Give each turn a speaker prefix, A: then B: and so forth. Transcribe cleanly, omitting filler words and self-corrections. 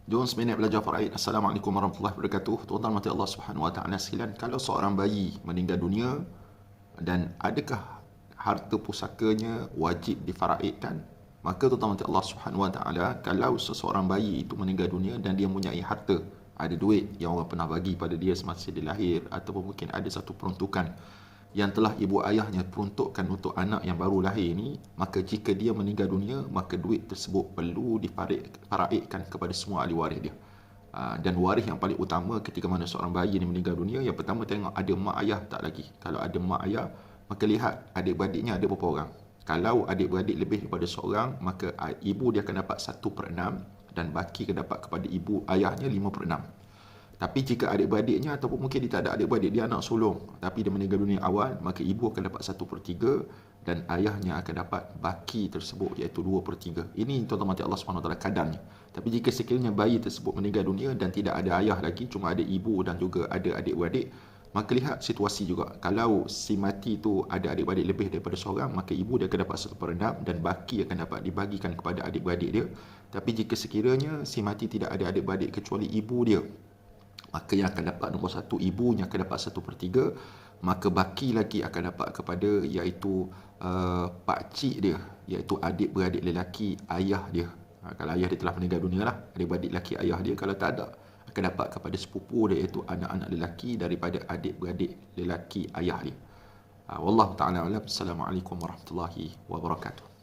A: Jom seminit belajar faraid. Assalamualaikum warahmatullahi wabarakatuh. Tuan-tuan mati Allah Subhanahu wa taala sekalian, kalau seorang bayi meninggal dunia dan adakah harta pusakanya wajib difaraidkan? Maka tuan-tuan mati Allah Subhanahu wa taala, kalau seseorang bayi itu meninggal dunia dan dia mempunyai harta, ada duit yang orang pernah bagi pada dia semasa dia lahir, ataupun mungkin ada satu peruntukan yang telah ibu ayahnya peruntukkan untuk anak yang baru lahir ni, maka jika dia meninggal dunia, maka duit tersebut perlu difaraidkan kepada semua ahli waris dia. Dan waris yang paling utama ketika mana seorang bayi ni meninggal dunia, yang pertama tengok ada mak ayah tak lagi. Kalau ada mak ayah, maka lihat adik-beradiknya ada berapa orang. Kalau adik-beradik lebih daripada seorang, maka ibu dia akan dapat 1/6 dan baki akan dapat kepada ibu ayahnya 5/6. Tapi jika adik-beradiknya ataupun mungkin dia tak ada adik-beradik, dia anak sulung tapi dia meninggal dunia awal, maka ibu akan dapat 1/3 dan ayahnya akan dapat baki tersebut, iaitu 2/3. Ini tuan-tuan mati Allah SWT kadarnya. Tapi jika sekiranya bayi tersebut meninggal dunia dan tidak ada ayah lagi, cuma ada ibu dan juga ada adik-beradik, maka lihat situasi juga. Kalau si mati tu ada adik-beradik lebih daripada seorang, maka ibu dia akan dapat 1/6 dan baki akan dapat dibagikan kepada adik-beradik dia. Tapi jika sekiranya si mati tidak ada adik-beradik kecuali ibu dia, maka yang akan dapat nombor 1 ibunya akan dapat 1/3, maka baki lagi akan dapat kepada iaitu pakcik dia, iaitu adik-beradik lelaki ayah dia. Kalau ayah dia telah meninggal dunia lah, adik-beradik lelaki ayah dia. Kalau tak ada, akan dapat kepada sepupu dia, iaitu anak-anak lelaki daripada adik-beradik lelaki ayah dia. Wallahu ta'ala alam. Assalamualaikum warahmatullahi wabarakatuh.